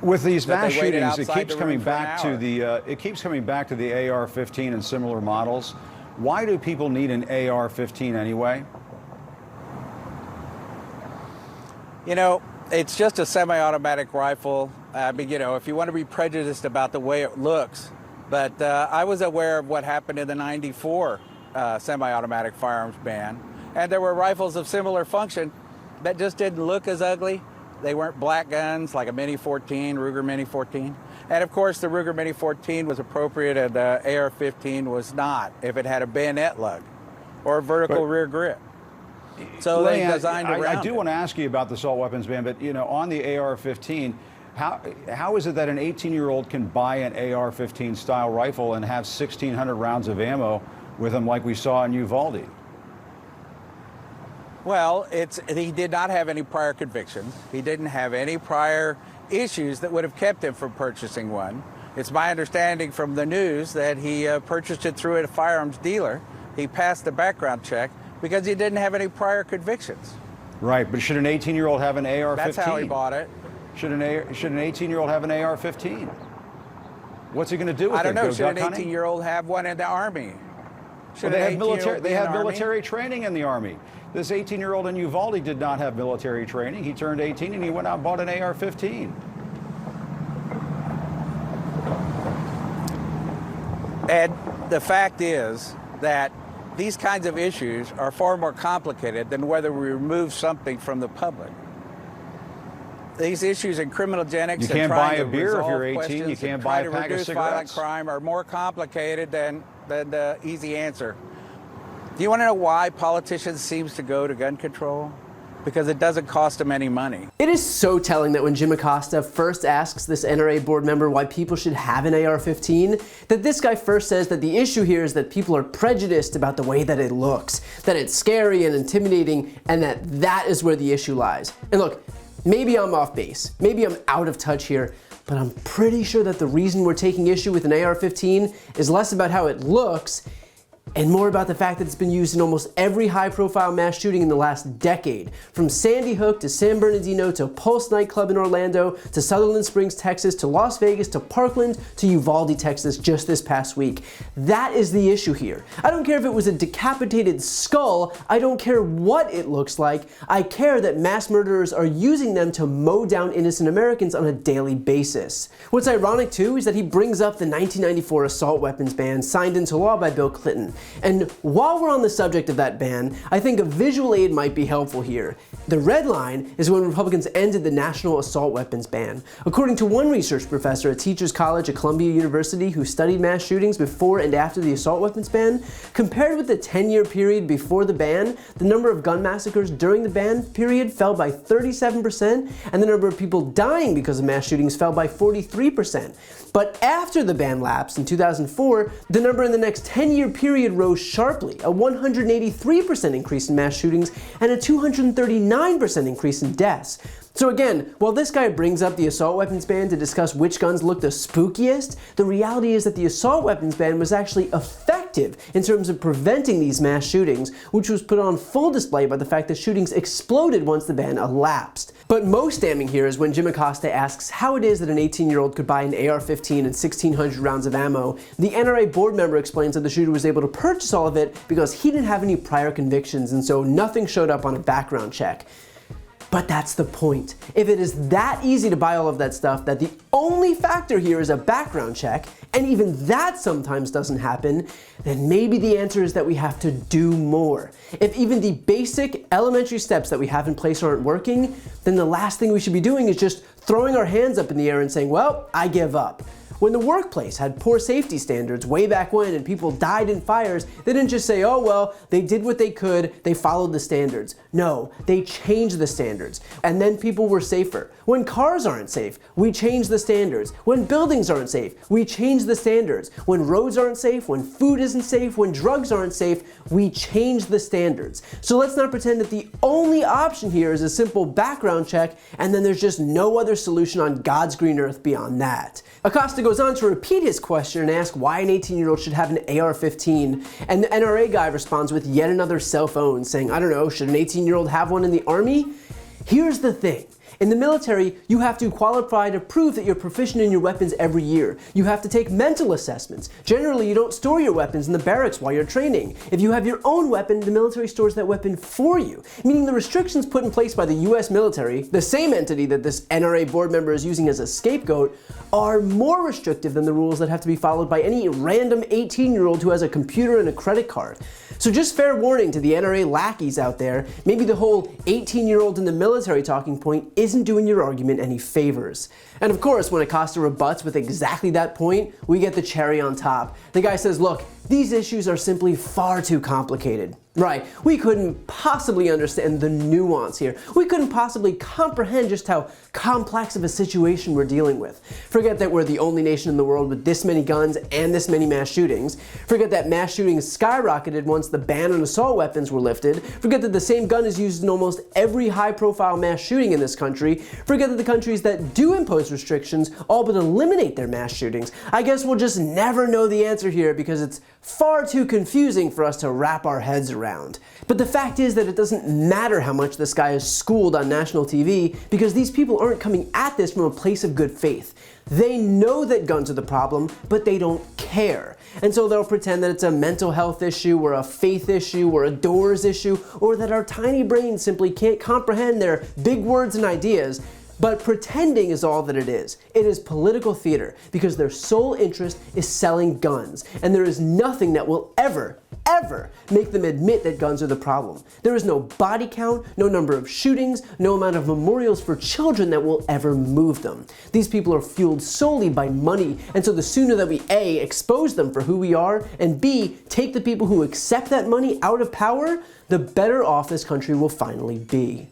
With these mass they waited shootings, it outside keeps the coming room for an back to hour. the AR-15 and similar models. Why do people need an AR-15 anyway? You know, it's just a semi-automatic rifle. I mean, you know, if you want to be prejudiced about the way it looks, but I was aware of what happened in the '94 semi-automatic firearms ban, and there were rifles of similar function that just didn't look as ugly. They weren't black guns like a Mini 14, Ruger Mini 14. And of course, the Ruger Mini 14 was appropriate and the AR-15 was not if it had a bayonet lug or a vertical rear grip. So they designed around I do want to ask you about the assault weapons ban, but you know, on the AR-15, how is it that an 18-year-old can buy an AR-15 style rifle and have 1,600 rounds of ammo with them like we saw in Uvalde? Well, he did not have any prior convictions. He didn't have any prior issues that would have kept him from purchasing one. It's my understanding from the news that he purchased it through a firearms dealer. He passed the background check because he didn't have any prior convictions. Right, but should an 18-year-old have an AR-15? That's how he bought it. Should an 18-year-old have an AR-15? What's he going to do with it? I don't know. Go Should an duck hunting? 18-year-old have one in the Army? Well, they have military training in the Army. This 18-year-old in Uvalde did not have military training. He turned 18 and he went out and bought an AR-15. Ed, the fact is that these kinds of issues are far more complicated than whether we remove something from the public. These issues in criminogenics You can't and buy trying a to beer if resolve you're 18. questions You can't and buy try a to pack of reduce violent cigarettes. crime are more complicated than the easy answer. Do you want to know why politicians seem to go to gun control? Because it doesn't cost them any money. It is so telling that when Jim Acosta first asks this NRA board member why people should have an AR-15, that this guy first says that the issue here is that people are prejudiced about the way that it looks, that it's scary and intimidating, and that is where the issue lies. And look, maybe I'm off base, maybe I'm out of touch here, but I'm pretty sure that the reason we're taking issue with an AR-15 is less about how it looks and more about the fact that it's been used in almost every high-profile mass shooting in the last decade. From Sandy Hook to San Bernardino to Pulse nightclub in Orlando to Sutherland Springs, Texas to Las Vegas to Parkland to Uvalde, Texas just this past week. That is the issue here. I don't care if it was a decapitated skull. I don't care what it looks like. I care that mass murderers are using them to mow down innocent Americans on a daily basis. What's ironic too is that he brings up the 1994 assault weapons ban signed into law by Bill Clinton. And while we're on the subject of that ban, I think a visual aid might be helpful here. The red line is when Republicans ended the national assault weapons ban. According to one research professor at Teachers College at Columbia University who studied mass shootings before and after the assault weapons ban, compared with the 10-year period before the ban, the number of gun massacres during the ban period fell by 37%, and the number of people dying because of mass shootings fell by 43%. But after the ban lapsed in 2004, the number in the next 10-year period rose sharply, a 183% increase in mass shootings and a 239% increase in deaths. So again, while this guy brings up the assault weapons ban to discuss which guns look the spookiest, the reality is that the assault weapons ban was actually effective in terms of preventing these mass shootings, which was put on full display by the fact that shootings exploded once the ban elapsed. But most damning here is when Jim Acosta asks how it is that an 18-year-old could buy an AR-15 and 1,600 rounds of ammo. The NRA board member explains that the shooter was able to purchase all of it because he didn't have any prior convictions, and so nothing showed up on a background check. But that's the point. If it is that easy to buy all of that stuff, that the only factor here is a background check, and even that sometimes doesn't happen, then maybe the answer is that we have to do more. If even the basic elementary steps that we have in place aren't working, then the last thing we should be doing is just throwing our hands up in the air and saying, well, I give up. When the workplace had poor safety standards way back when and people died in fires, they didn't just say, oh well, they did what they could, they followed the standards. No, they changed the standards. And then people were safer. When cars aren't safe, we change the standards. When buildings aren't safe, we change the standards. When roads aren't safe, when food isn't safe, when drugs aren't safe, we change the standards. So let's not pretend that the only option here is a simple background check and then there's just no other solution on God's green earth beyond that. Acosta goes on to repeat his question and ask why an 18-year-old should have an AR-15, and the NRA guy responds with yet another cell phone saying, I don't know, should an 18-year-old have one in the Army? Here's the thing. In the military, you have to qualify to prove that you're proficient in your weapons every year. You have to take mental assessments. Generally, you don't store your weapons in the barracks while you're training. If you have your own weapon, the military stores that weapon for you. Meaning the restrictions put in place by the US military, the same entity that this NRA board member is using as a scapegoat, are more restrictive than the rules that have to be followed by any random 18-year-old who has a computer and a credit card. So just fair warning to the NRA lackeys out there, maybe the whole 18-year-old in the military talking point isn't doing your argument any favors. And of course, when Acosta rebuts with exactly that point, we get the cherry on top. The guy says, look, these issues are simply far too complicated. Right, we couldn't possibly understand the nuance here. We couldn't possibly comprehend just how complex of a situation we're dealing with. Forget that we're the only nation in the world with this many guns and this many mass shootings. Forget that mass shootings skyrocketed once the ban on assault weapons were lifted. Forget that the same gun is used in almost every high-profile mass shooting in this country. Forget that the countries that do impose restrictions all but eliminate their mass shootings. I guess we'll just never know the answer here because it's far too confusing for us to wrap our heads around. But the fact is that it doesn't matter how much this guy is schooled on national TV because these people aren't coming at this from a place of good faith. They know that guns are the problem, but they don't care. And so they'll pretend that it's a mental health issue or a faith issue or a doors issue or that our tiny brains simply can't comprehend their big words and ideas. But pretending is all that it is. It is political theater because their sole interest is selling guns. And there is nothing that will ever make them admit that guns are the problem. There is no body count, no number of shootings, no amount of memorials for children that will ever move them. These people are fueled solely by money, and so the sooner that we A, expose them for who we are, and B, take the people who accept that money out of power, the better off this country will finally be.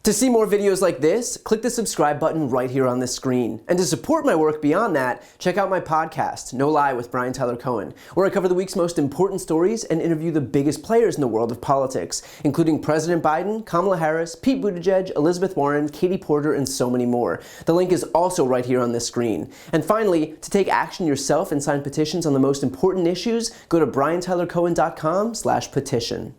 To see more videos like this, click the subscribe button right here on this screen. And to support my work beyond that, check out my podcast, No Lie with Brian Tyler Cohen, where I cover the week's most important stories and interview the biggest players in the world of politics, including President Biden, Kamala Harris, Pete Buttigieg, Elizabeth Warren, Katie Porter, and so many more. The link is also right here on this screen. And finally, to take action yourself and sign petitions on the most important issues, go to briantylercohen.com/petition.